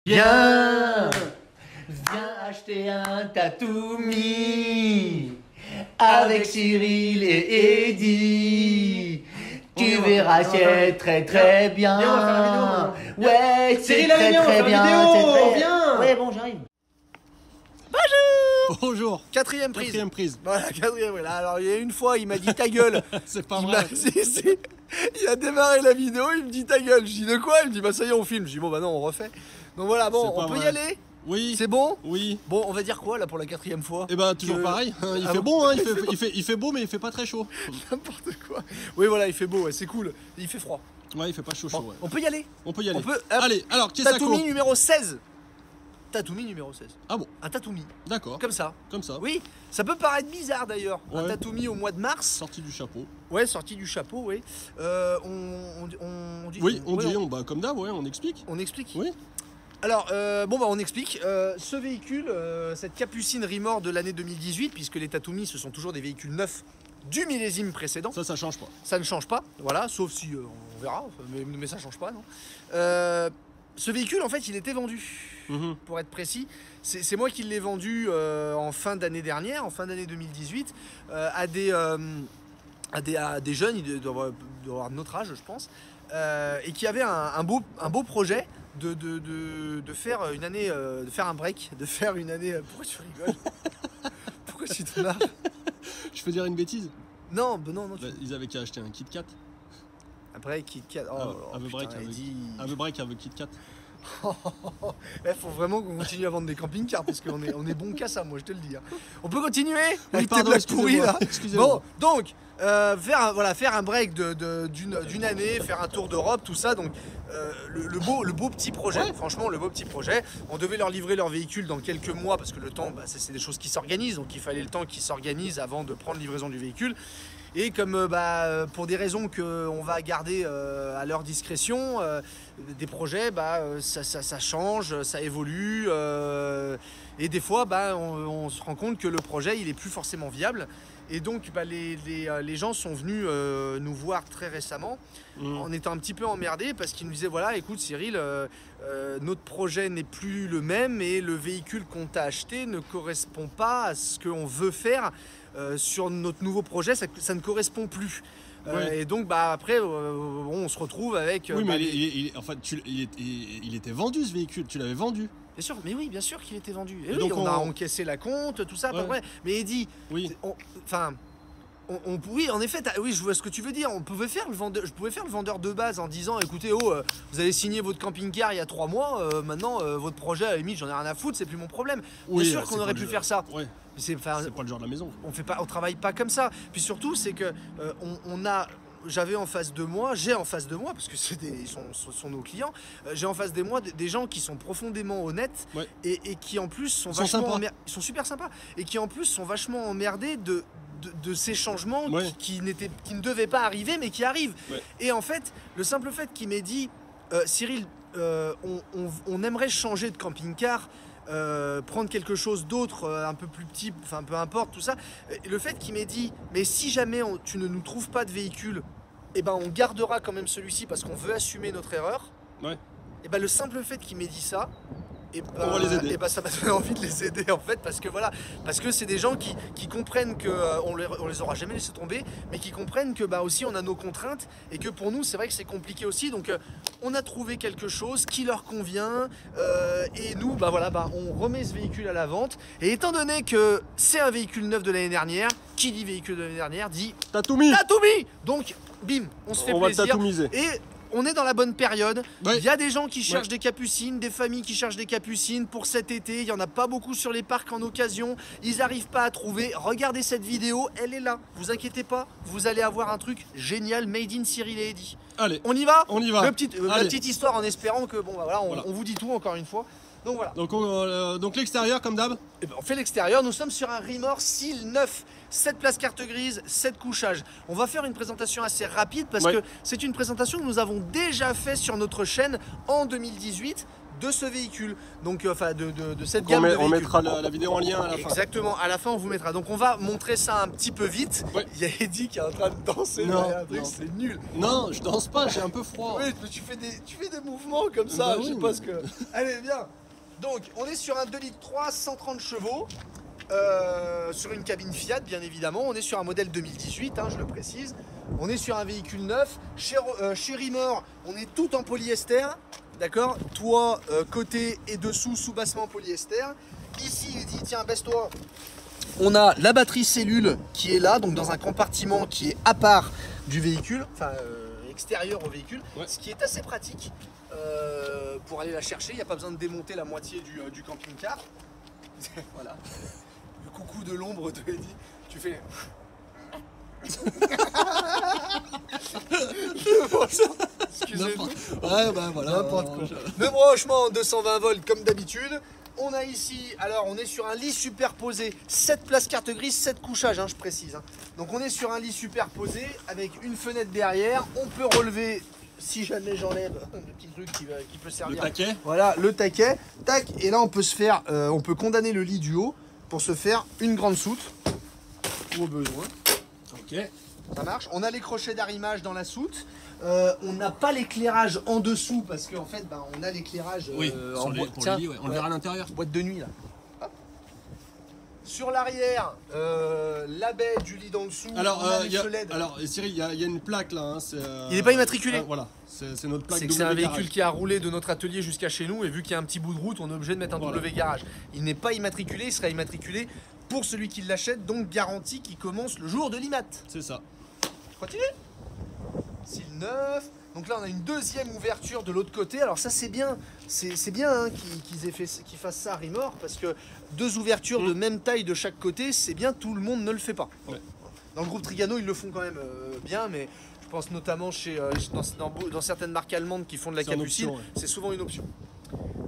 Viens, viens acheter un Tatoumi avec Cyril et Eddy. Tu verras, c'est très très bien. Viens, on va faire la vidéo. Ouais, c'est Cyril, allez, très viens, on va très faire bien. la vidéo. C'est très... Viens. Ouais, bon, j'arrive. Bonjour. Quatrième prise. Quatrième prise. Voilà, quatrième. Là, alors, il y a une fois, il m'a dit ta gueule. C'est pas Il vrai. il a démarré la vidéo, il me dit ta gueule. Je dis de quoi? Il me dit bah ça y est, on filme. Je dis bon bah non, on refait. Donc voilà, bon, C'est pas on peut y vrai. aller. Oui. C'est bon. Oui. Bon, on va dire quoi là pour la quatrième fois? Et bah toujours Que- pareil. Hein, il Ah fait bon bon, hein, il fait beau, mais il fait pas très chaud. N'importe quoi. Oui, voilà, il fait beau, ouais, c'est cool. Il fait froid. Ouais, il fait pas chaud, Bon, chaud. Ouais. on peut y aller. On peut y aller. On peut. Hop. Allez, alors qui est ça Tatoumi numéro 16. Tatoumi numéro 16. Ah bon, Un Tatoumi. d'accord. Comme ça. Comme ça. Oui, ça peut paraître bizarre d'ailleurs. Un Ouais. Tatoumi au mois de mars. Sorti du chapeau. Ouais, sorti du chapeau, oui. On dit. Oui, on ouais, dit, bah comme d'hab, ouais, on explique. on explique. Oui. Alors, bon, bah, on explique. Ce véhicule, cette Capucine Rimor de l'année 2018, puisque les Tatoomi, ce sont toujours des véhicules neufs du millésime précédent. Ça change pas. Ça ne change pas, voilà, sauf si on verra, mais ça ne change pas, non. Ce véhicule, en fait, il était vendu, Mhm. pour être précis. C'est moi qui l'ai vendu en fin d'année dernière, en fin d'année 2018, à des jeunes, ils doivent avoir notre âge, je pense, et qui avaient un beau projet de faire une année, de faire un break, de faire une année. Pourquoi tu rigoles? Pourquoi tu te marres? Je peux dire une bêtise? Non, non. Bah, ils avaient qu'à acheter un Kit Kat. Un break, Kit Kat. Oh, Un putain, break il avec dit- un break avec Kit Kat. Il faut vraiment qu'on continue à vendre des camping-cars parce qu'on est bon qu'à ça, moi je te le dis. Hein. On peut continuer Oui, avec tes pardon, blagues pourries là. excusez-moi. Bon, donc faire un break d'une année, faire un tour d'Europe, tout ça. Donc le beau petit projet. Ouais. Franchement, le beau petit projet. On devait leur livrer leur véhicule dans quelques mois parce que le temps, bah, c'est des choses qui s'organisent. Donc il fallait le temps qu'ils s'organisent avant de prendre livraison du véhicule. Et comme pour des raisons qu'on va garder à leur discrétion, des projets, ça change, ça évolue. Et des fois, on se rend compte que le projet, il est plus forcément viable. Et donc, les gens sont venus nous voir très récemment en étant un petit peu emmerdés parce qu'ils nous disaient, voilà, écoute Cyril, notre projet n'est plus le même et le véhicule qu'on t'a acheté ne correspond pas à ce qu'on veut faire. Sur notre nouveau projet, ça ne correspond plus. Ouais. Et donc après, on se retrouve avec. Oui, mais il était vendu ce véhicule. Tu l'avais vendu. Bien sûr, mais oui, bien sûr qu'il était vendu. Et Et oui, donc on a encaissé la compte, tout ça, pas Ouais. vrai. Mais Eddy, Oui. oui, en effet, oui, je vois ce que tu veux dire. Je pouvais faire le vendeur de base en disant, écoutez, vous avez signé votre camping-car il y a 3 mois, maintenant votre projet, à la limite, j'en ai rien à foutre, c'est plus mon problème. Oui, Bien sûr c'est qu'on aurait pas pu le- faire ça. Ouais. Mais c'est C'est pas le genre de la maison. on travaille pas comme ça. Puis surtout, c'est que j'ai en face de moi, parce que ils sont nos clients, j'ai en face de moi des gens qui sont profondément honnêtes Ouais. et qui en plus sont Ils sont vachement sympas. ils sont super sympas et qui en plus sont vachement emmerdés de ces changements Ouais. qui ne devaient pas arriver mais qui arrivent. Ouais. Et en fait, le simple fait qu'il m'ait dit Cyril, on aimerait changer de camping-car. Prendre quelque chose d'autre, un peu plus petit, enfin peu importe tout ça. Le fait qu'il m'ait dit, mais si jamais tu ne nous trouves pas de véhicule, eh ben on gardera quand même celui-ci parce qu'on veut assumer notre erreur. Ouais. Et ben le simple fait qu'il m'ait dit ça, et On va les aider. Et ben ça m'a donné envie de les aider en fait parce que c'est des gens qui comprennent que on les aura jamais laissé tomber, mais qui comprennent que aussi on a nos contraintes et que pour nous c'est vrai que c'est compliqué aussi. Donc on a trouvé quelque chose qui leur convient et nous on remet ce véhicule à la vente. Et étant donné que c'est un véhicule neuf de l'année dernière, qui dit véhicule de l'année dernière dit Tatoumi. Tatoumi. Donc bim, on se fait On va plaisir. tatoumiser. Et on est dans la bonne période. Ouais. Il y a des gens qui cherchent Ouais. des capucines, des familles qui cherchent des capucines pour cet été. Il n'y en a pas beaucoup sur les parcs en occasion. Ils n'arrivent pas à trouver. Regardez cette vidéo, elle est là. Vous inquiétez pas, vous allez avoir un truc génial made in Cyril et Eddy. Allez. On y va? On y va. La Allez. petite histoire en espérant que Voilà. on vous dit tout encore une fois. Donc voilà. Donc l'extérieur comme d'hab. Eh ben, on fait l'extérieur, nous sommes sur un Rimor Seal 9, 7 places carte grise, 7 couchages. On va faire une présentation assez rapide parce Ouais. que c'est une présentation que nous avons déjà fait sur notre chaîne en 2018 de ce véhicule, donc enfin de cette gamme de véhicules. On mettra la vidéo en lien à la fin. Exactement, à la fin on vous mettra. Donc on va montrer ça un petit peu vite. Ouais. Il y a Eddy qui est en train de danser derrière un truc, c'est nul. Non, je danse pas, j'ai un peu froid. Oui, mais tu fais des mouvements comme ça, Bah je sais oui, pas ce que... Allez, viens. Donc on est sur un 2 litres 3, 130 chevaux. Sur une cabine Fiat bien évidemment, on est sur un modèle 2018, hein, je le précise. On est sur un véhicule neuf. Chez Rimor, on est tout en polyester, d'accord. Toit, côté et dessous, sous-bassement polyester. Ici, il dit tiens, baisse-toi. On a la batterie cellule qui est là, donc dans un compartiment qui est à part du véhicule, enfin extérieur au véhicule, ce qui est assez pratique pour aller la chercher. Il n'y a pas besoin de démonter la moitié du camping-car. Voilà. Le coucou de l'ombre de Eddy, tu fais. Excusez-moi. Ouais, bah voilà. N'importe quoi. Le branchement en 220 volts comme d'habitude. On a ici, alors on est sur un lit superposé, 7 places carte grise, 7 couchages, hein, je précise. Hein. Donc on est sur un lit superposé avec une fenêtre derrière. On peut relever, si jamais j'enlève le petit truc qui peut servir. Le taquet. Voilà, le taquet. Tac, et là on peut se faire, on peut condamner le lit du haut pour se faire une grande soute au besoin. Ok. Ça marche. On a les crochets d'arrimage dans la soute. On n'a pas l'éclairage en dessous parce qu'en fait, on a l'éclairage en boîte. Pour le lit, on le verra à l'intérieur. Boîte de nuit là. Hop. Sur l'arrière, la baie du lit d'en dessous. Alors, on a les feux LED. alors Cyril, il y a une plaque là. Hein, il n'est pas immatriculé. Voilà, c'est notre plaque. C'est un W véhicule garage. qui a roulé de notre atelier jusqu'à chez nous et vu qu'il y a un petit bout de route, on est obligé de mettre un W garage. Il n'est pas immatriculé, il sera immatriculé pour celui qui l'achète, donc garantie qui commence le jour de l'IMAT. C'est ça. Continue. S'il neuf. Donc là on a une deuxième ouverture de l'autre côté. Alors ça c'est bien, c'est bien hein, qu'ils fassent ça à Rimor parce que deux ouvertures de même taille de chaque côté, c'est bien, tout le monde ne le fait pas. Ouais. Dans le groupe Trigano ils le font quand même bien, mais je pense notamment dans certaines marques allemandes qui font de la capucine, c'est souvent une option.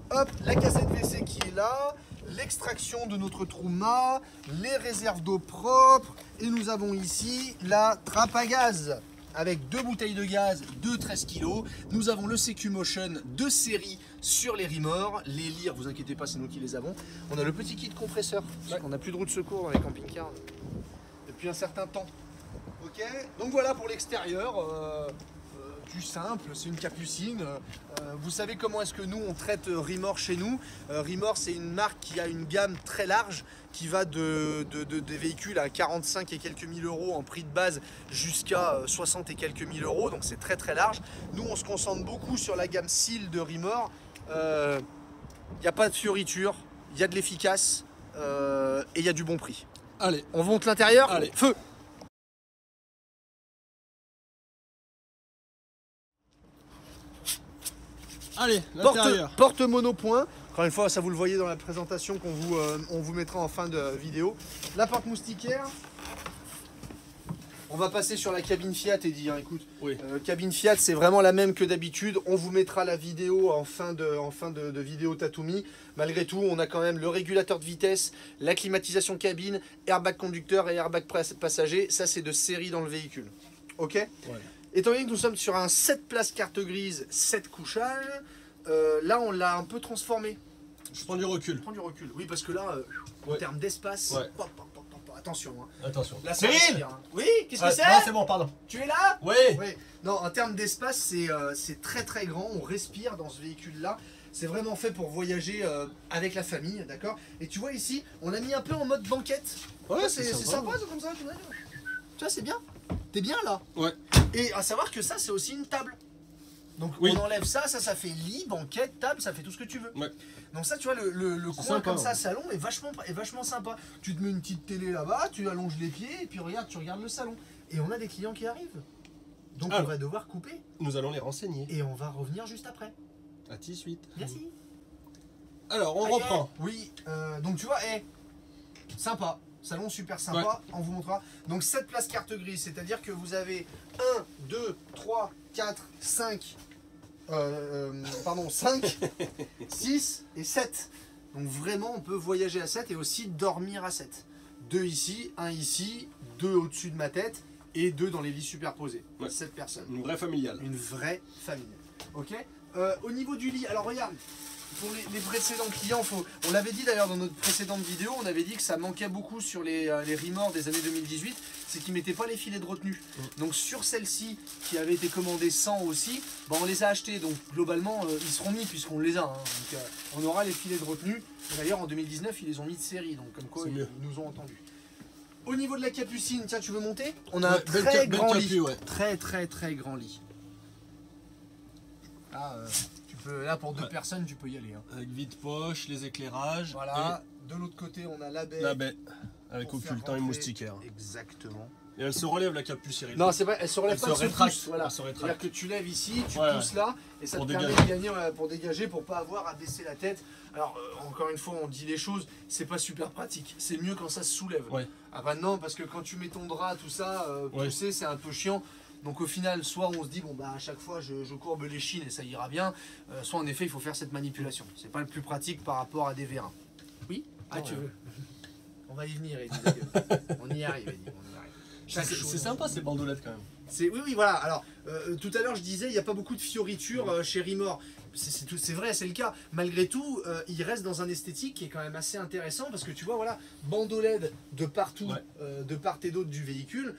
Hop, la cassette WC qui est là, l'extraction de notre trou mât, les réserves d'eau propre, et nous avons ici la trappe à gaz avec 2 bouteilles de gaz de 13 kg. Nous avons le CQ Motion de série sur les Rimor. Les lires, vous inquiétez pas, c'est nous qui les avons. On a le petit kit compresseur, parce qu'on n'a plus de roue de secours dans les camping-cars depuis un certain temps. Ok, donc voilà pour l'extérieur. Du simple, c'est une capucine. Vous savez comment est-ce que nous on traite Rimor chez nous. Rimor c'est une marque qui a une gamme très large qui va des véhicules à 45 et quelques mille euros en prix de base jusqu'à 60 et quelques mille euros, donc c'est très très large. Nous on se concentre beaucoup sur la gamme Seal de Rimor. Il n'y a pas de fioriture, il y a de l'efficace et il y a du bon prix. Allez, on monte l'intérieur. Allez. Feu. allez, l'intérieur. Porte monopoint. Encore une fois, ça vous le voyez dans la présentation on vous mettra en fin de vidéo. La porte moustiquaire. On va passer sur la cabine Fiat et dire, écoute, Oui. Cabine Fiat, c'est vraiment la même que d'habitude. On vous mettra la vidéo en fin de vidéo Tatumi. Malgré tout, on a quand même le régulateur de vitesse, la climatisation cabine, airbag conducteur et airbag passager. Ça, c'est de série dans le véhicule. Ok. Ouais. Étant donné que nous sommes sur un 7 places carte grise, 7 couchages, là on l'a un peu transformé. Je prends du recul. Je prends du recul. Oui, parce que là, en termes d'espace, attention. Hein. Attention. Là, Cyril, hein. Oui, qu'est-ce que c'est? Non, c'est bon, pardon. Tu es là? Oui. Oui. Non, en termes d'espace, c'est très très grand. On respire dans ce véhicule-là. C'est vraiment fait pour voyager avec la famille, d'accord? Et tu vois ici, on l'a mis un peu en mode banquette. Ouais, c'est sympa, c'est comme ça. Tu vois, c'est bien. T'es bien là. Ouais. Et à savoir que ça, c'est aussi une table. Donc Oui. on enlève ça fait lit, banquette, table, ça fait tout ce que tu veux. Ouais. Donc ça, tu vois, le coin sympa, comme ça, ouais. salon, est vachement sympa. Tu te mets une petite télé là-bas, tu allonges les pieds, et puis regarde, tu regardes le salon. Et on a des clients qui arrivent. Donc on va devoir couper. Nous allons les renseigner. Et on va revenir juste après. À tout de suite. Merci. Alors, on reprend. Oui, donc tu vois, sympa. Salon super sympa, on vous montrera. Donc 7 places carte grise, c'est-à-dire que vous avez 1, 2, 3, 4, 5, 5, 6 et 7. Donc vraiment, on peut voyager à 7 et aussi dormir à 7. 2 ici, 1 ici, 2 au-dessus de ma tête et 2 dans les lits superposés. 7 personnes. Une vraie familiale. Une vraie famille. Ok. Au niveau du lit, alors regarde, pour les précédents clients, on l'avait dit d'ailleurs dans notre précédente vidéo, on avait dit que ça manquait beaucoup sur les remords des années 2018, c'est qu'ils ne mettaient pas les filets de retenue. Donc sur celle-ci, qui avait été commandée 100 aussi, bah, on les a achetés. Donc globalement, ils seront mis puisqu'on les a. Hein. Donc on aura les filets de retenue. D'ailleurs en 2019, ils les ont mis de série, donc comme quoi ils nous ont entendus. Au niveau de la capucine, tiens, tu veux monter? On a un très grand lit. Ouais. Très grand lit. Ah, là pour 2 personnes, tu peux y aller. Hein. Avec vide-poche, les éclairages. Voilà. De l'autre côté, on a la baie. La baie. Avec occultant et moustiquaire. Exactement. Et elle se relève la capuce, Cyril. Non, c'est vrai, elle se relève pas, elle se pousse. Voilà. C'est-à-dire que tu lèves ici, tu pousses là, et ça te permet de gagner pour dégager, pour pas avoir à baisser la tête. Alors, encore une fois, on dit les choses, c'est pas super pratique. C'est mieux quand ça se soulève. Ouais. Ah bah non, parce que quand tu mets ton drap, tout ça, pousser, c'est un peu chiant. Donc au final, soit on se dit, bon bah à chaque fois je courbe les chines et ça ira bien, soit en effet il faut faire cette manipulation. C'est pas le plus pratique par rapport à des vérins. Oui? Ah tu veux? On va y venir, Eddy. On y arrive, Eddy. C'est sympa ces bandoulettes quand même. Oui, voilà. Alors, tout à l'heure, je disais, il n'y a pas beaucoup de fioritures chez Rimor. C'est vrai, c'est le cas. Malgré tout, il reste dans un esthétique qui est quand même assez intéressant parce que tu vois, voilà, bandeau LED de partout, de part et d'autre du véhicule.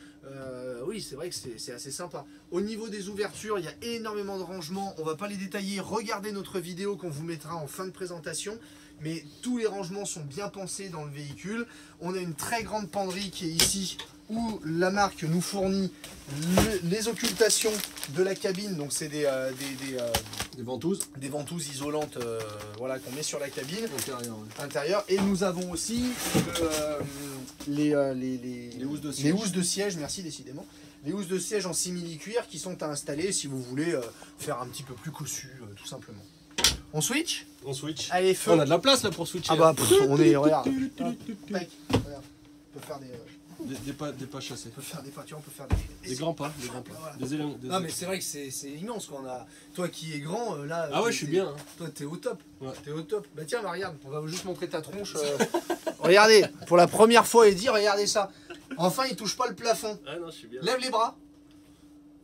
Oui, c'est vrai que c'est assez sympa. Au niveau des ouvertures, il y a énormément de rangements. On va pas les détailler. Regardez notre vidéo qu'on vous mettra en fin de présentation. Mais tous les rangements sont bien pensés dans le véhicule. On a une très grande penderie qui est ici, où la marque nous fournit les occultations de la cabine. Donc c'est des ventouses. Des ventouses isolantes voilà, qu'on met sur la cabine. Intérieur. Et nous avons aussi les housses de siège. Les housses de siège, merci décidément. Les housses de siège en simili-cuir qui sont à installer si vous voulez faire un petit peu plus cossu, tout simplement. On switch? On switch. Allez, feu. On a de la place là pour switcher. Ah bah, on est, regarde. Regarde. On peut faire des pas chassés. On peut faire des pas, tu vois, on peut faire des grands pas. Des grands pas. Voilà. Non mais c'est vrai que c'est immense quoi. Toi qui es grand, là. Ah ouais, je suis bien. Hein. Toi t'es au top. Ouais. T'es au top. Bah tiens, regarde, on va juste montrer ta tronche. Regardez, pour la première fois, Eddy, regardez ça. Enfin, il touche pas le plafond. Ah non, je suis bien. Lève les bras.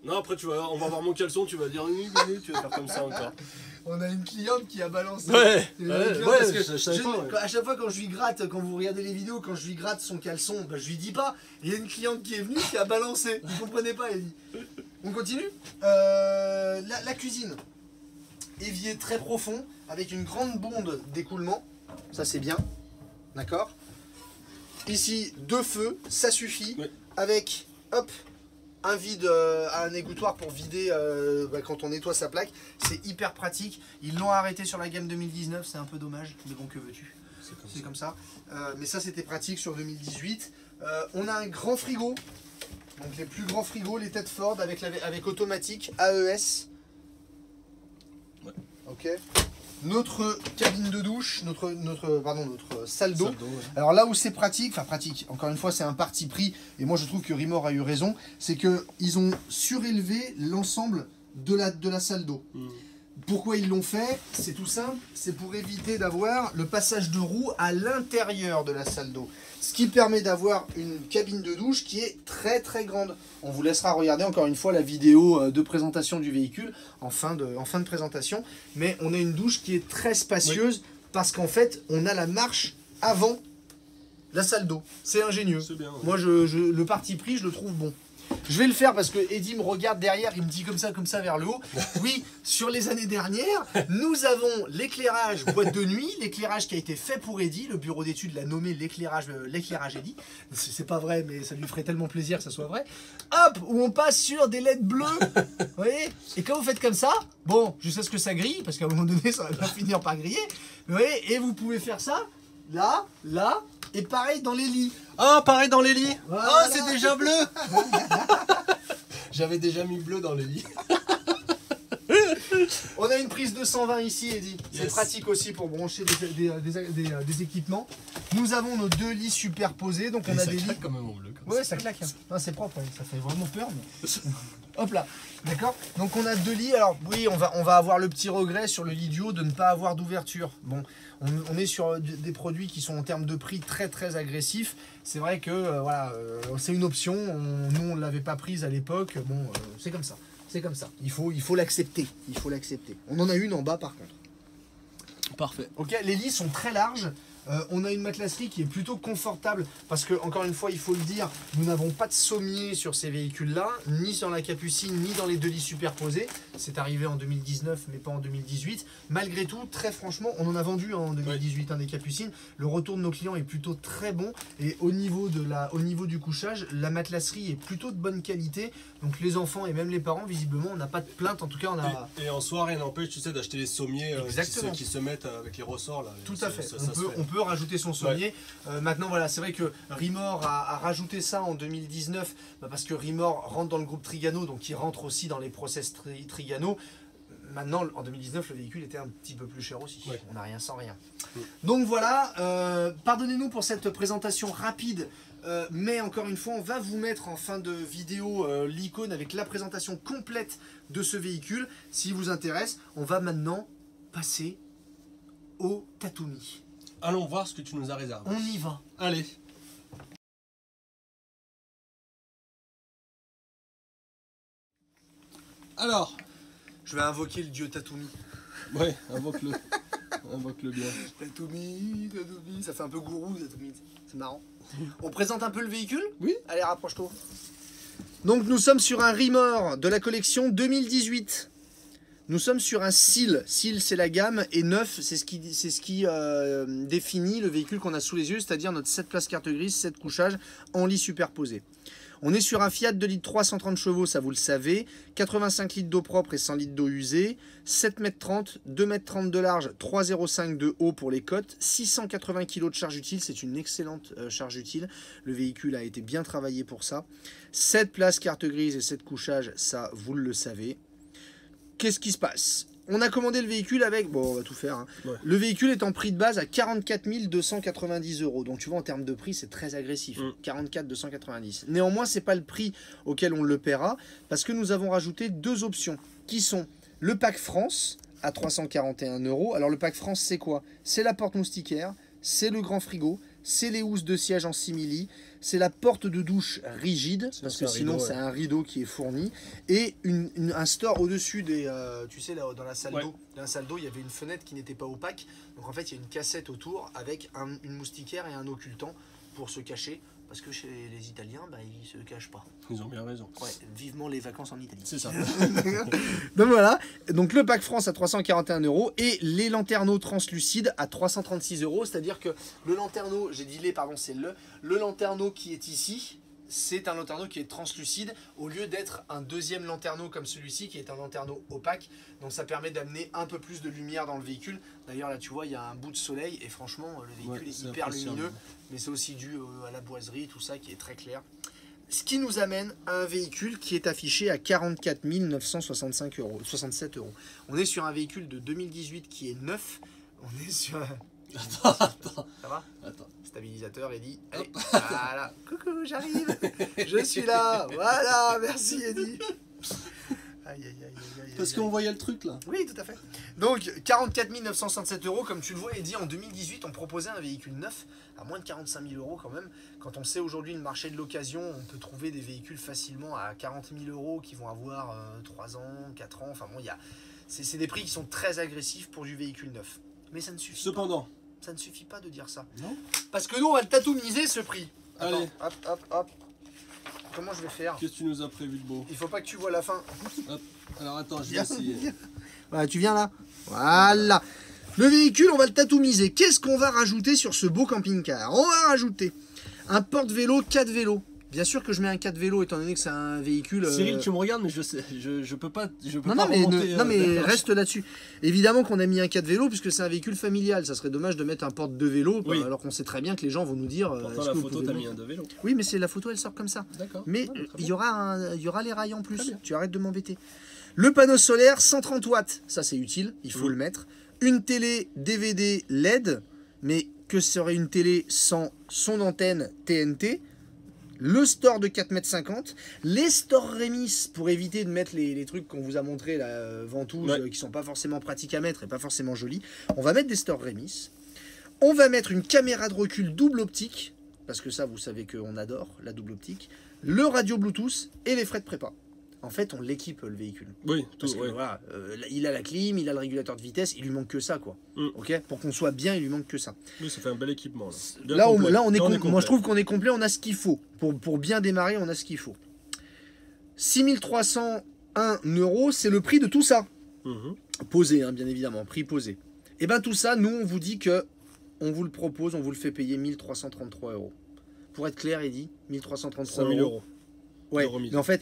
Non, après on va voir mon caleçon, tu vas dire oui, tu vas faire comme ça encore. On a une cliente qui a balancé. À chaque fois quand je lui gratte, quand vous regardez les vidéos, quand je lui gratte son caleçon, bah, je lui dis pas. Il y a une cliente qui est venue qui a balancé. Vous comprenez pas, Eddy. On continue. La cuisine. Évier très profond avec une grande bonde d'écoulement. Ça c'est bien. D'accord. Ici 2 feux, ça suffit. Oui. Avec hop. Un vide, un égouttoir pour vider quand on nettoie sa plaque. C'est hyper pratique. Ils l'ont arrêté sur la gamme 2019, c'est un peu dommage. Mais bon, que veux-tu? C'est comme ça. Mais ça, c'était pratique sur 2018. On a un grand frigo. Donc les plus grands frigos, les têtes Ford avec automatique, AES. Ouais. Ok. Notre cabine de douche, notre salle d'eau. Ouais. Alors là où c'est pratique, encore une fois c'est un parti pris, et moi je trouve que Rimor a eu raison, c'est qu'ils ont surélevé l'ensemble de la salle d'eau. Pourquoi ils l'ont fait? C'est tout simple, c'est pour éviter d'avoir le passage de roue à l'intérieur de la salle d'eau. Ce qui permet d'avoir une cabine de douche qui est très très grande. On vous laissera regarder encore une fois la vidéo de présentation du véhicule en fin de présentation. Mais on a une douche qui est très spacieuse parce qu'en fait on a la marche avant la salle d'eau. C'est ingénieux. Bien, ouais. Moi le parti pris je le trouve bon. Je vais le faire parce que Eddy me regarde derrière, il me dit comme ça vers le haut. Oui, sur les années dernières, nous avons l'éclairage boîte de nuit, l'éclairage qui a été fait pour Eddy. Le bureau d'études l'a nommé l'éclairage Eddy. C'est pas vrai, mais ça lui ferait tellement plaisir que ça soit vrai. Hop, où on passe sur des LED bleus. Vous voyez? Et quand vous faites comme ça, bon, jusqu'à ce que ça grille, parce qu'à un moment donné, ça va bien finir par griller. Vous voyez? Et vous pouvez faire ça, là, et pareil dans les lits. Ah, pareil dans les lits. Voilà. Oh, c'est déjà bleu. J'avais déjà mis bleu dans les lits. On a une prise de 120 ici, Eddy. C'est pratique aussi pour brancher des équipements. Nous avons nos 2 lits superposés. Donc on a des lits. Quand même en bleu. Ouais, ça claque. Hein. C'est propre, ça fait vraiment peur. Mais... Hop là, d'accord. Donc on a 2 lits. Alors oui, on va avoir le petit regret sur le lit du haut de ne pas avoir d'ouverture. Bon, on est sur des produits qui sont en termes de prix très très agressifs. C'est vrai que voilà, c'est une option. Nous on ne l'avait pas prise à l'époque. Bon, c'est comme ça. C'est comme ça. Il faut l'accepter. Il faut l'accepter. On en a une en bas par contre. Parfait. Ok, les lits sont très larges. On a une matelasserie qui est plutôt confortable parce que, encore une fois, il faut le dire, nous n'avons pas de sommier sur ces véhicules-là, ni sur la Capucine, ni dans les deux lits superposés. C'est arrivé en 2019, mais pas en 2018. Malgré tout, très franchement, on en a vendu en 2018 des Capucines. Le retour de nos clients est plutôt très bon. Et au niveau du couchage, la matelasserie est plutôt de bonne qualité. Donc les enfants et même les parents, visiblement, on n'a pas de plainte. En tout cas, on a... Et en soi, rien n'empêche, tu sais, d'acheter les sommiers qui se mettent avec les ressorts. Là. Tout à fait. On peut rajouter son sommier. Maintenant, voilà, c'est vrai que Rimor a rajouté ça en 2019 parce que Rimor rentre dans le groupe Trigano, donc il rentre aussi dans les process Trigano. Maintenant, en 2019, le véhicule était un petit peu plus cher aussi. On n'a rien sans rien. Donc voilà, pardonnez-nous pour cette présentation rapide. Mais encore une fois, on va vous mettre en fin de vidéo l'icône avec la présentation complète de ce véhicule. S'il vous intéresse, on va maintenant passer au Tatumi. Allons voir ce que tu nous as réservé. On y va. Allez. Alors. Je vais invoquer le dieu Tatumi. Ouais, invoque-le. Invoque-le bien. Tatumi, ça fait un peu gourou, Tatumi. C'est marrant. On présente un peu le véhicule? Oui. Allez, rapproche-toi. Donc nous sommes sur un Rimor de la collection 2018. Nous sommes sur un Seal. Seal, c'est la gamme, et 9, c'est ce qui définit le véhicule qu'on a sous les yeux, c'est-à-dire notre 7 places carte grise, 7 couchages en lit superposé. On est sur un Fiat 2 litres 330 chevaux, ça vous le savez, 85 litres d'eau propre et 100 litres d'eau usée, 7,30 m, 2,30 m de large, 3,05 m de haut pour les côtes, 680 kg de charge utile, c'est une excellente charge utile. Le véhicule a été bien travaillé pour ça. 7 places carte grise et 7 couchages, ça vous le savez. Qu'est-ce qui se passe? On a commandé le véhicule avec... Bon, on va tout faire. Hein. Ouais. Le véhicule est en prix de base à 44 290 €. Donc, tu vois, en termes de prix, c'est très agressif. 44 290. Néanmoins, ce n'est pas le prix auquel on le paiera parce que nous avons rajouté 2 options qui sont le pack France à 341 €. Alors, le pack France, c'est quoi? C'est la porte moustiquaire, c'est le grand frigo, c'est les housses de siège en simili, c'est la porte de douche rigide, parce que sinon c'est un rideau qui est fourni, et un store au-dessus des... tu sais, là, dans la salle d'eau, dans la salle d'eau, il y avait une fenêtre qui n'était pas opaque, donc en fait il y a une cassette autour avec une moustiquaire et un occultant pour se cacher, parce que chez les Italiens, bah, ils se cachent pas. Ils ont bien raison. Ouais, vivement les vacances en Italie. C'est ça. Donc voilà, donc le pack France à 341 € et les lanterneaux translucides à 336 €, c'est-à-dire que le lanterneau, j'ai dit pardon, c'est le lanterneau qui est ici, c'est un lanterneau qui est translucide au lieu d'être un deuxième lanterneau comme celui-ci qui est un lanterneau opaque. Donc ça permet d'amener un peu plus de lumière dans le véhicule. D'ailleurs là tu vois il y a un bout de soleil et franchement le véhicule est hyper lumineux. Mais c'est aussi dû à la boiserie, tout ça qui est très clair. Ce qui nous amène à un véhicule qui est affiché à 44 967 €. On est sur un véhicule de 2018 qui est neuf. On est sur un... Attends. Ça va? Attends. Stabilisateur, Eddy. Allez, voilà. Coucou, j'arrive. Je suis là. Voilà, merci Eddy. Aïe, aïe, aïe, aïe. Parce qu'on voyait le truc là. Oui, tout à fait. Donc, 44 967 €, comme tu le vois, Eddy, en 2018, on proposait un véhicule neuf à moins de 45 000 € quand même. Quand on sait aujourd'hui le marché de l'occasion, on peut trouver des véhicules facilement à 40 000 € qui vont avoir 3 ans, 4 ans. Enfin bon, c'est des prix qui sont très agressifs pour du véhicule neuf. Mais ça ne suffit Cependant. pas. Ça ne suffit pas de dire ça. Non. Parce que nous, on va le tatoumiser ce prix. Allez. Attends, hop, hop, hop. Comment je vais faire? Qu'est-ce que tu nous as prévu de beau? Il faut pas que tu vois la fin. Hop. Alors attends, je vais essayer. Voilà, tu viens là. Voilà. Le véhicule, on va le tatoumiser. Qu'est-ce qu'on va rajouter sur ce beau camping-car? On va rajouter un porte-vélo 4 vélos. Bien sûr que je mets un 4 vélos étant donné que c'est un véhicule... Cyril, tu me regardes, mais je peux pas non, remonter, mais reste là-dessus. Évidemment qu'on a mis un 4 vélos puisque c'est un véhicule familial. Ça serait dommage de mettre un porte de vélo alors qu'on sait très bien que les gens vont nous dire... Pourtant, la photo, t'as mis un de vélo. Oui, mais c'est la photo, elle sort comme ça. D'accord. Mais il y aura les rails en plus. Tu arrêtes de m'embêter. Le panneau solaire, 130 watts. Ça, c'est utile. Il faut le mettre. Une télé DVD LED. Mais que serait une télé sans son antenne TNT? Le store de 4,50 m, les stores Remis pour éviter de mettre les trucs qu'on vous a montré, la ventouse, qui sont pas forcément pratiques à mettre et pas forcément jolis. On va mettre des stores Remis. On va mettre une caméra de recul double optique, parce que ça, vous savez qu'on adore la double optique. Le radio Bluetooth et les frais de prépa. En fait, on l'équipe le véhicule. Oui, Parce que voilà, il a la clim, il a le régulateur de vitesse, il lui manque que ça, quoi. Ok, pour qu'on soit bien, il lui manque que ça. Oui, ça fait un bel équipement. Là, Là, complet. on est complet. moi, je trouve qu'on est complet, on a ce qu'il faut. Pour bien démarrer, on a ce qu'il faut. 6 301 €, c'est le prix de tout ça. Posé, hein, bien évidemment, prix posé. Et bien tout ça, nous, on vous dit que on vous le propose, on vous le fait payer 1 333 €. Pour être clair, Eddy, 1 333 5 000 €. €. Ouais, de remise. mais en fait,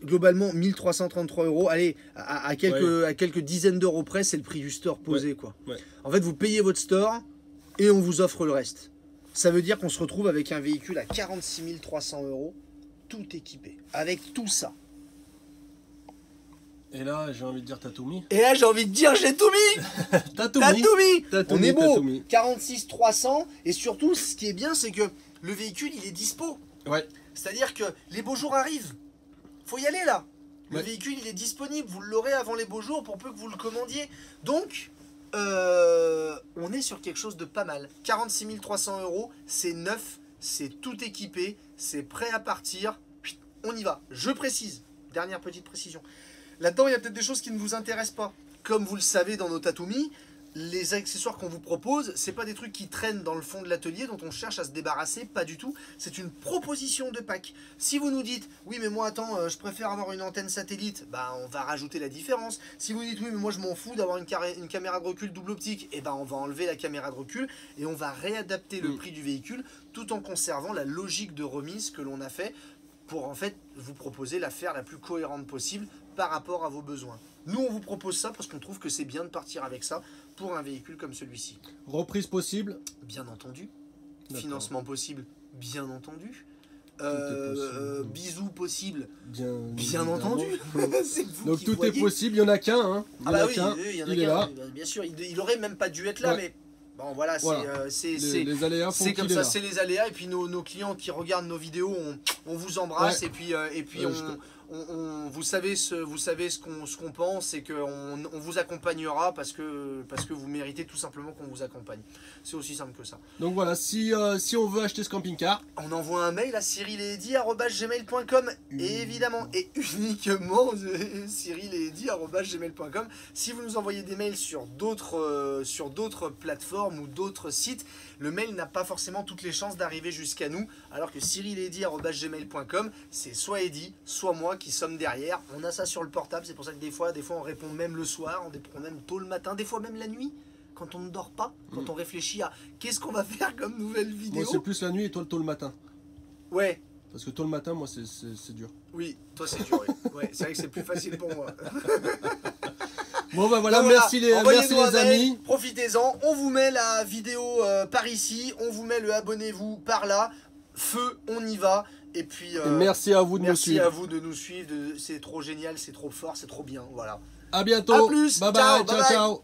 globalement, 1 333 €, allez, à quelques dizaines d'euros près, c'est le prix du store posé, quoi. Ouais. En fait, vous payez votre store et on vous offre le reste. Ça veut dire qu'on se retrouve avec un véhicule à 46 300 €, tout équipé, avec tout ça. Et là, j'ai envie de dire Tatoumi. Et là, j'ai envie de dire, j'ai tout mis. Tatoumi. On est beau. Tatoumi. 46 300, et surtout, ce qui est bien, c'est que le véhicule, il est dispo. Ouais. C'est-à-dire que les beaux jours arrivent. Faut y aller là. Le Ouais. véhicule, il est disponible. Vous l'aurez avant les beaux jours pour peu que vous le commandiez. Donc, on est sur quelque chose de pas mal. 46 300 €, c'est neuf, c'est tout équipé, c'est prêt à partir. On y va. Je précise, dernière petite précision. Là-dedans, il y a peut-être des choses qui ne vous intéressent pas. Comme vous le savez dans nos Tatoumi, les accessoires qu'on vous propose, c'est pas des trucs qui traînent dans le fond de l'atelier dont on cherche à se débarrasser, pas du tout. C'est une proposition de pack. Si vous nous dites, oui mais moi attends, je préfère avoir une antenne satellite, bah on va rajouter la différence. Si vous dites, oui mais moi je m'en fous d'avoir une caméra de recul double optique, et ben on va enlever la caméra de recul et on va réadapter le prix du véhicule tout en conservant la logique de remise que l'on a fait pour en fait vous proposer l'affaire la plus cohérente possible par rapport à vos besoins. Nous on vous propose ça parce qu'on trouve que c'est bien de partir avec ça pour un véhicule comme celui-ci. Reprise possible. Bien entendu. D'accord. Financement possible, bien entendu. possible. Bisous possible, Bien bien entendu. C'est vous Donc qui tout voyez. est possible, il y en a qu'un. Hein. Ah bah oui, il y en a il est là. Bien sûr, il aurait même pas dû être là, Ouais. mais bon voilà, Voilà. Les aléas font c'est comme qu'il est ça, là. c'est les aléas. Et puis nos clients qui regardent nos vidéos, on vous embrasse. Ouais. Et puis vous savez ce qu'on pense et qu'on vous accompagnera parce que vous méritez tout simplement qu'on vous accompagne. C'est aussi simple que ça. Donc voilà, si on veut acheter ce camping-car, On envoie un mail à cyrileddy@gmail.com évidemment et uniquement cyrileddy@gmail.com. Si vous nous envoyez des mails sur d'autres plateformes ou d'autres sites, le mail n'a pas forcément toutes les chances d'arriver jusqu'à nous, alors que cyrileddy@gmail.com, c'est soit Eddy, soit moi qui sommes derrière. On a ça sur le portable, c'est pour ça que des fois on répond même le soir, on répond même tôt le matin, des fois même la nuit. Quand on ne dort pas, quand on réfléchit à qu'est-ce qu'on va faire comme nouvelle vidéo. moi c'est plus la nuit et toi tôt le matin. Ouais, Parce que tôt le matin, moi c'est dur. oui, toi c'est dur. Oui. Ouais, c'est vrai que c'est plus facile pour moi. Bon bah voilà, Donc merci les envoyez-nous un mail, amis. profitez-en. On vous met la vidéo par ici, on vous met le abonnez-vous par là. Feu, on y va. Et puis Et merci à vous de nous merci suivre. à vous de nous suivre. C'est trop génial, c'est trop fort, c'est trop bien. Voilà. À bientôt. À plus. Bye Ciao, bye, bye bye. ciao.